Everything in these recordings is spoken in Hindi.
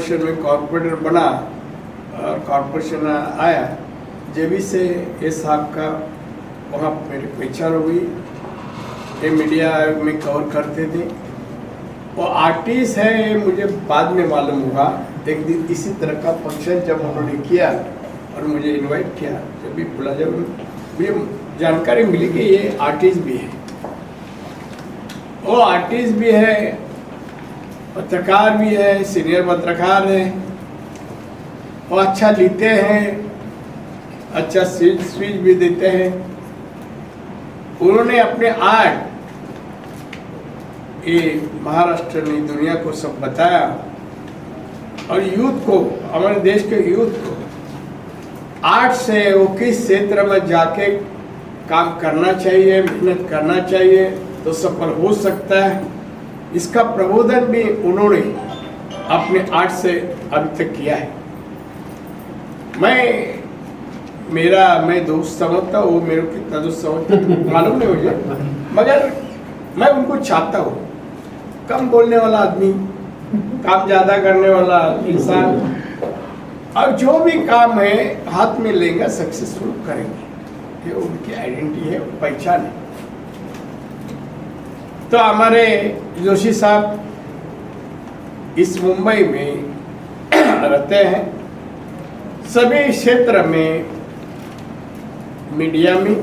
कॉरपोरेशन में कॉरपोरेटर बना और कॉरपोरेशन आया, जब से ये साहब का वहाँ मेरी पहचान हो गई। ये मीडिया में कवर करते थे। वो आर्टिस्ट है, मुझे बाद में मालूम हुआ। एक दिन इसी तरह का फंक्शन जब उन्होंने किया और मुझे इनवाइट किया, जब भी बुला, जब मुझे जानकारी मिली कि ये आर्टिस्ट भी है, वो आर्टिस्ट भी है, पत्रकार भी है, सीनियर पत्रकार है, वो अच्छा लिखते हैं, अच्छा स्पीच भी देते हैं। उन्होंने अपने आर्ट ये महाराष्ट्र ने दुनिया को सब बताया और यूथ को, हमारे देश के यूथ को आर्ट से वो किस क्षेत्र में जाके काम करना चाहिए, मेहनत करना चाहिए तो सफल हो सकता है, इसका प्रबोधन भी उन्होंने अपने आर्ट से अभी तक किया है। मैं दोस्त समझता हूँ, वो मेरे को कितना दोस्त समझता मालूम नहीं मुझे, मगर मैं उनको चाहता हूँ। कम बोलने वाला आदमी, काम ज़्यादा करने वाला इंसान, और जो भी काम है हाथ में लेंगे, सक्सेसफुल करेंगे, ये उनकी आइडेंटिटी है, पहचान है। तो हमारे जोशी साहब इस मुंबई में रहते हैं, सभी क्षेत्र में, मीडिया में,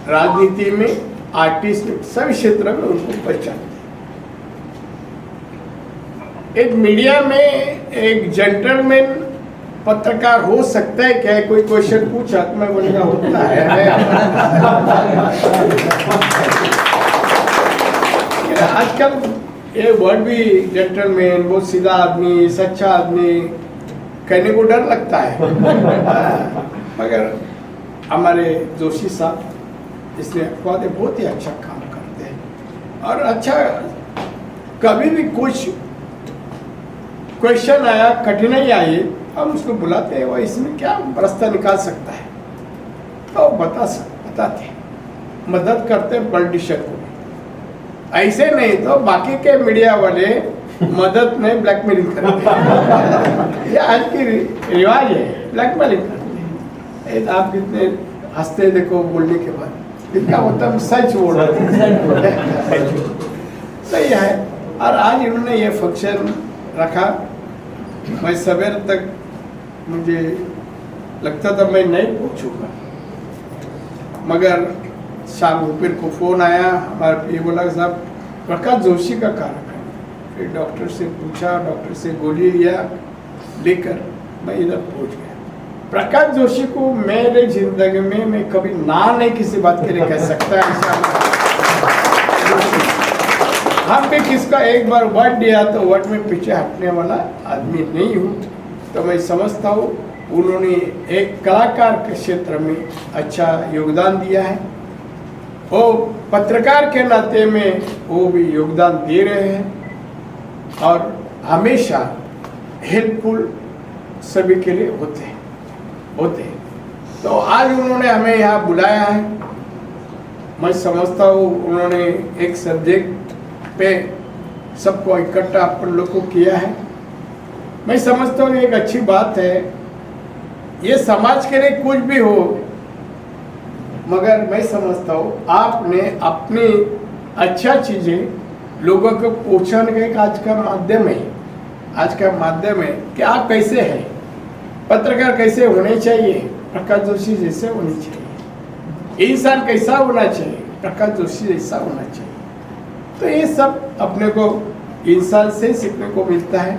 राजनीति में, आर्टिस्ट में, सभी क्षेत्र में उनको पहचान। एक मीडिया में एक जेंटलमैन पत्रकार हो सकता है क्या? कोई क्वेश्चन पूछा तो मैं बोलेगा होता है। आजकल ये वर्ड भी जेंटलमैन, बहुत सीधा आदमी, सच्चा आदमी कहने को डर लगता है। मगर हमारे जोशी साहब इसलिए बहुत ही अच्छा काम करते हैं। और अच्छा, कभी भी कुछ क्वेश्चन आया, कठिनाई आई, हम उसको बुलाते हैं, वो इसमें क्या रास्ता निकाल सकता है तो बताते हैं, मदद करते हैं पॉलिटिशियन को। ऐसे नहीं तो बाकी के मीडिया वाले मदद में ब्लैकमेलिंग करते हैं। ये आज की रिवाज है, ब्लैकमेलिंग करते हैं। आप कितने हंसते देखो बोलने के बाद, कितना मतलब सच बोल रहे सही है। और आज इन्होंने ये फंक्शन रखा, मैं सवेर तक मुझे लगता था मैं नहीं पहुंचूंगा, मगर शाम दोपहर को फोन आया, हमारे ये बोला साहब प्रकाश जोशी का कार्यक्रम। फिर डॉक्टर से पूछा, डॉक्टर से गोली लिया, लेकर मैं इधर पहुंच गया। प्रकाश जोशी को मेरे जिंदगी में मैं कभी ना नहीं किसी बात के लिए कह सकता। हम भी किसका एक बार वर्ड दिया तो वर्ड में पीछे हटने वाला आदमी नहीं हूँ। तो मैं समझता हूँ उन्होंने एक कलाकार के क्षेत्र में अच्छा योगदान दिया है, वो पत्रकार के नाते में वो भी योगदान दे रहे हैं और हमेशा हेल्पफुल सभी के लिए होते हैं। तो आज उन्होंने हमें यहाँ बुलाया है। मैं समझता हूँ उन्होंने एक सब्जेक्ट पे सबको इकट्ठा अपन लोग को किया है। मैं समझता हूँ एक अच्छी बात है, ये समाज के लिए कुछ भी हो, मगर मैं समझता हूँ आपने अपनी अच्छा चीज़ें लोगों को पहुँचाने का एक आज का माध्यम है कि आप कैसे हैं, पत्रकार कैसे होने चाहिए, प्रकाश जोशी जैसे होने चाहिए, इंसान कैसा होना चाहिए, प्रकाश जोशी जैसा होना चाहिए। तो ये सब अपने को इंसान से सीखने को मिलता है।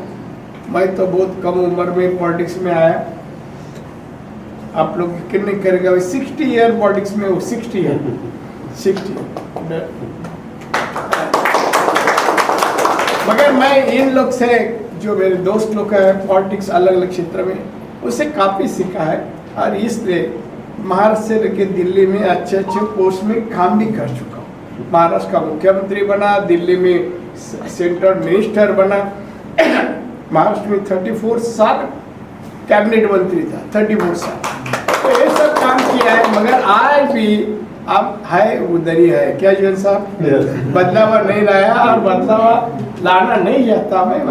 मैं तो बहुत कम उम्र में पॉलिटिक्स में आया, आप लोग यकीन नहीं करेगा 60 ईयर पॉलिटिक्स में, 60 ईयर मगर मैं इन लोग से, जो मेरे दोस्त लोग हैं पॉलिटिक्स अलग अलग क्षेत्र में, उससे काफ़ी सीखा है। और इसलिए महाराष्ट्र से लेकर दिल्ली में अच्छे अच्छे पोस्ट में काम भी कर चुका हूँ। महाराष्ट्र का मुख्यमंत्री बना, दिल्ली में सेंट्रल मिनिस्टर बना, महाराष्ट्र में 34 साल कैबिनेट मंत्री था, 34 साल। तो ये सब काम किया है, मगर आज भी आप है उधर ही है। क्या जीवन साहब बदलाव नहीं लाया, और बदलाव लाना नहीं चाहता मैं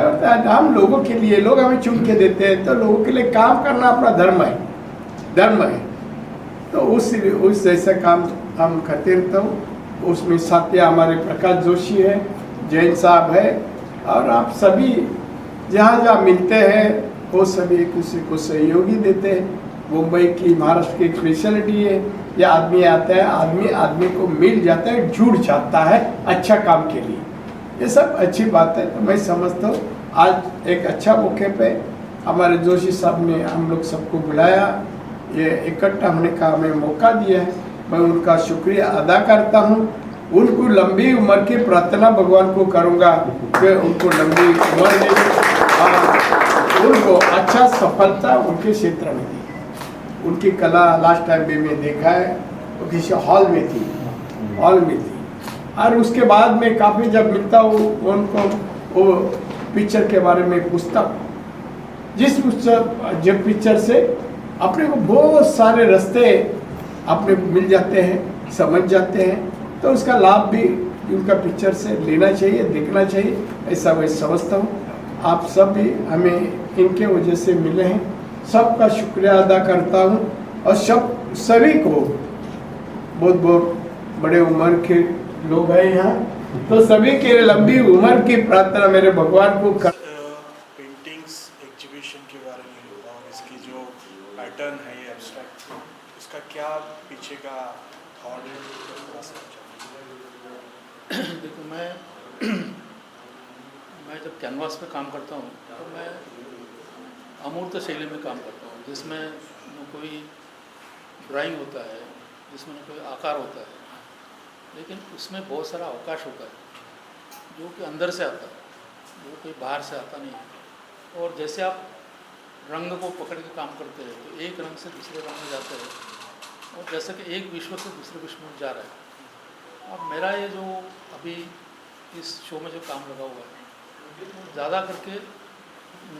हम लोगों के लिए, लोग हमें चुन के देते हैं तो लोगों के लिए काम करना अपना धर्म है। तो उस जैसा काम हम करते रहता हूँ। उसमें साथी हमारे प्रकाश जोशी है, जैन साहब है, और आप सभी जहाँ जहाँ मिलते हैं वो सभी एक दूसरे को सहयोगी देते हैं। मुंबई की, महाराष्ट्र की एक स्पेशलिटी है, ये आदमी आता है, आदमी को मिल जाता है, जुड़ जाता है अच्छा काम के लिए। ये सब अच्छी बात है। तो मैं समझता हूँ आज एक अच्छा मौके पे हमारे जोशी साहब ने हम लोग सबको बुलाया, ये इकट्ठा होने का हमें मौका दिया है। मैं उनका शुक्रिया अदा करता हूँ। उनको लंबी उम्र की प्रार्थना भगवान को करूँगा कि उनको लंबी उम्र दे और उनको अच्छा सफलता उनके क्षेत्र में दी। उनकी कला लास्ट टाइम भी मैं देखा है, वो किसी हॉल में थी और उसके बाद में काफ़ी जब मिलता हूँ उनको वो पिक्चर के बारे में पूछता हूँ, जब पिक्चर से अपने को बहुत सारे रास्ते अपने मिल जाते हैं, समझ जाते हैं, तो उसका लाभ भी उनका पिक्चर से लेना चाहिए, देखना चाहिए, ऐसा मैं समझता हूँ। आप सब भी हमें इनके वजह से मिले हैं, सबका शुक्रिया अदा करता हूँ। और सभी को बहुत बहुत बड़े उम्र के लोग हैं यहाँ, तो सभी के लंबी उम्र की प्रार्थना मेरे भगवान को कर। पेंटिंग्स एग्जीबिशन के बारे में और इसकी जो पैटर्न है ये एब्स्ट्रैक्ट, इसका क्या पीछे का थॉट है, थोड़ा सा देखो मैं जब कैनवास पे काम करता हूँ तो मैं अमूर्त शैली में काम करता हूँ, जिसमें न कोई ड्राइंग होता है, जिसमें न कोई आकार होता है, लेकिन उसमें बहुत सारा अवकाश होता है जो कि अंदर से आता है, जो कोई बाहर से आता नहीं है। और जैसे आप रंग को पकड़ के काम करते हैं तो एक रंग से दूसरे रंग में जाते हैं, और जैसे कि एक विश्व से दूसरे विश्व में जा रहा है। और मेरा ये जो अभी इस शो में जो काम लगा हुआ है वो ज़्यादा करके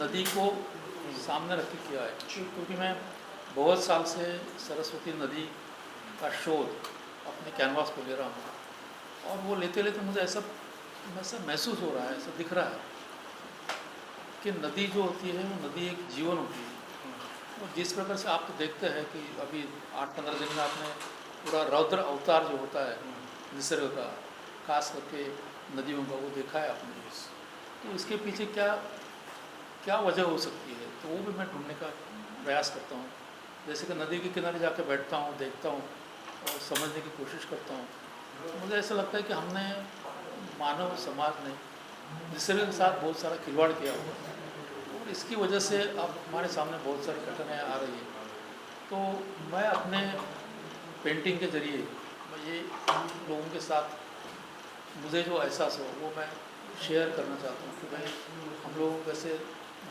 नदी को सामने रख के किया है, क्योंकि मैं बहुत साल से सरस्वती नदी का शोध अपने कैनवास पर ले रहा हूँ, और वो लेते लेते मुझे ऐसा महसूस हो रहा है, ऐसा दिख रहा है कि नदी जो होती है वो नदी एक जीवन होती है। और जिस प्रकार से आप तो देखते हैं कि अभी 8-15 दिन में आपने पूरा रौद्र अवतार जो होता है निसर्ग का, खास करके नदियों का, वो देखा है आपने। तो इसके पीछे क्या वजह हो सकती है, तो वो भी मैं ढूंढने का प्रयास करता हूँ। जैसे कि नदी के किनारे जाकर बैठता हूँ, देखता हूँ और समझने की कोशिश करता हूँ। तो मुझे ऐसा लगता है कि हमने, मानव समाज ने निसर्ग के साथ बहुत सारा खिलवाड़ किया हुआ है, और इसकी वजह से अब हमारे सामने बहुत सारी घटनाएँ आ रही हैं। तो मैं अपने पेंटिंग के जरिए मैं ये लोगों के साथ मुझे जो एहसास हो वो मैं शेयर करना चाहता हूँ कि भाई हम लोगों को कैसे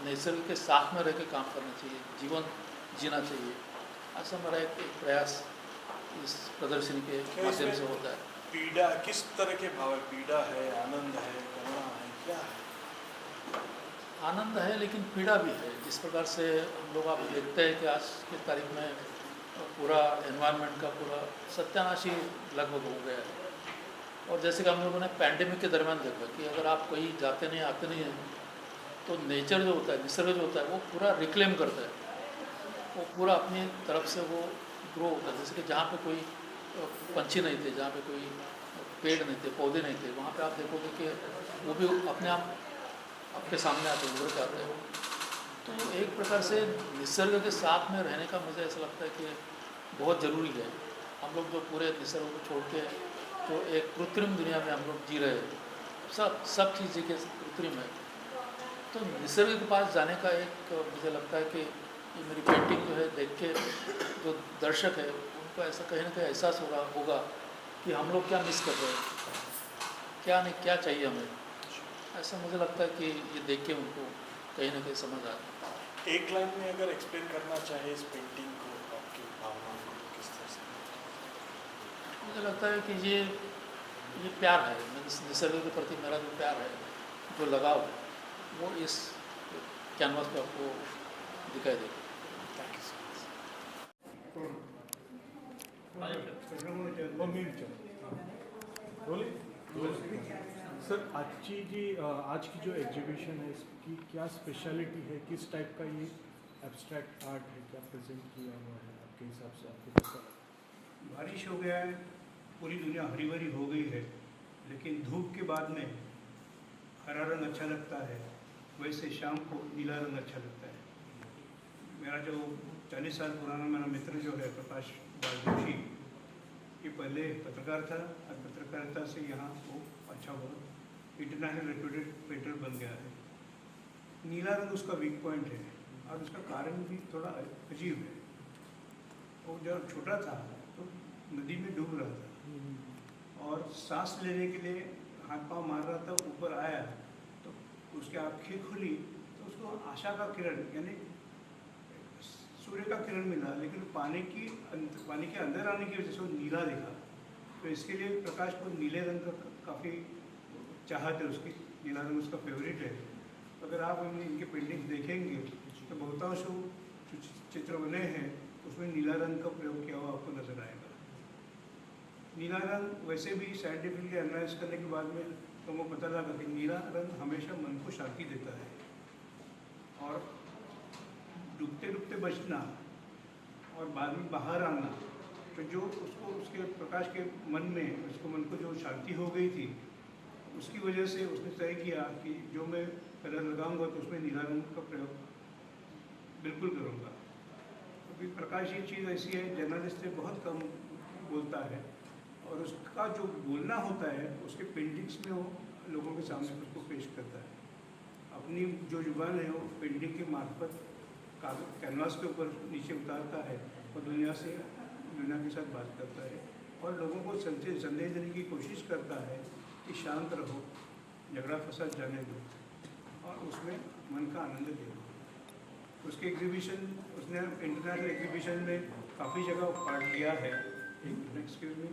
निसर्ग के साथ में रह के काम करना चाहिए, जीवन जीना चाहिए। ऐसा मेरा एक प्रयास इस प्रदर्शनी के माध्यम से होता है। पीड़ा किस तरह के भाव है? पीड़ा है, आनंद है, करुणा है, क्या है? आनंद है लेकिन पीड़ा भी है। जिस प्रकार से हम लोग आप देखते हैं कि आज की तारीख में पूरा एनवायरनमेंट का पूरा सत्यानाश ही लगभग हो गया है। और जैसे कि हम लोगों ने पैंडेमिक के दरमियान देखा कि अगर आप कहीं जाते नहीं आते नहीं हैं तो नेचर जो होता है, निसर्ग जो होता है, वो पूरा रिक्लेम करता है, वो पूरा अपनी तरफ से वो ग्रो होता है। जैसे कि जहाँ पे कोई पंछी नहीं थे, जहाँ पे कोई पेड़ नहीं थे, पौधे नहीं थे, वहाँ पे आप देखोगे कि वो भी अपने आप आपके सामने आते उभर के आते हैं। तो एक प्रकार से निसर्ग के साथ में रहने का मुझे ऐसा लगता है कि बहुत ज़रूरी है। हम लोग जो पूरे निसर्ग को छोड़ के तो एक कृत्रिम दुनिया में हम लोग जी रहे हैं, सब चीज़ें के कृत्रिम है। तो निसर्ग के पास जाने का एक मुझे लगता है कि ये मेरी पेंटिंग जो है देख के जो दर्शक है उनको ऐसा कहीं ना कहीं एहसास होगा कि हम लोग क्या मिस कर रहे हैं, क्या नहीं, क्या चाहिए हमें। ऐसा मुझे लगता है कि ये देख के उनको कहीं ना कहीं समझ आता है। एक लाइन में अगर एक्सप्लेन करना चाहे इस पेंटिंग को, आपकी भावनाओं को किस तरह से? मुझे लगता है कि ये प्यार है, निसर्ग के प्रति मेरा जो प्यार है, जो लगाव है, वो इस कैनवास पे आपको दिखाई देगा। Thank you so much. बोलिए। सर आज की जो एग्जीबिशन है इसकी क्या स्पेशलिटी है, किस टाइप का ये एब्स्ट्रैक्ट आर्ट है, क्या प्रेजेंट किया हुआ है आपके हिसाब से, आपको कैसा लगा? बारिश हो गया है, पूरी दुनिया हरी भरी हो गई है, लेकिन धूप के बाद में हरा रंग अच्छा लगता है, वैसे शाम को नीला रंग अच्छा लगता है। मेरा जो 40 साल पुराना मेरा मित्र जो है प्रकाश जोशी, ये पहले पत्रकार था और पत्रकारिता से यहाँ वो अच्छा हो इंटरनेशनल रेप्यूटेड पेंटर बन गया है। नीला रंग उसका वीक पॉइंट है और उसका कारण भी थोड़ा अजीब है। वो जब छोटा था तो नदी में डूब रहा था और सांस लेने के लिए हाथ पांव मार रहा था, ऊपर आया तो उसकी आँखें खुली तो उसको आशा का किरण यानी सूर्य का किरण मिला, लेकिन पानी के अंदर आने की वजह से वो नीला दिखा। तो इसके लिए प्रकाश को नीले रंग का काफ़ी चाहत है, उसकी नीला रंग उसका फेवरेट है। तो अगर आप इनके पेंटिंग्स देखेंगे तो बहुतांश जो चित्र बने हैं उसमें नीला रंग का प्रयोग किया हुआ आपको नजर आएगा। नीला रंग वैसे भी साइंटिफिकली एनालाइज करने के बाद में तो वो पता लगा कि नीला रंग हमेशा मन को शांति देता है और डूबते डूबते बचना और बाद में बाहर आना, तो जो उसको उसके प्रकाश के मन में उसको मन को जो शांति हो गई थी उसकी वजह से उसने तय किया कि जो मैं कलर लगाऊंगा तो उसमें नीला रंग का प्रयोग बिल्कुल करूंगा। क्योंकि प्रकाश ये चीज़ ऐसी है, जर्नलिस्ट से बहुत कम बोलता है और उसका जो बोलना होता है उसके पेंटिंग्स में वो लोगों के सामने उसको पेश करता है। अपनी जो जुबान है वो पेंटिंग के मार्फत कैनवास के ऊपर नीचे उतारता है और दुनिया के साथ बात करता है और लोगों को संदेश देने की कोशिश करता है कि शांत रहो, झगड़ा फसाद जाने दो और उसमें मन का आनंद ले लो। उसके एग्जीबिशन उसने इंटरनेशनल एग्जीबिशन में काफ़ी जगह पार्ट लिया है। Excuse me.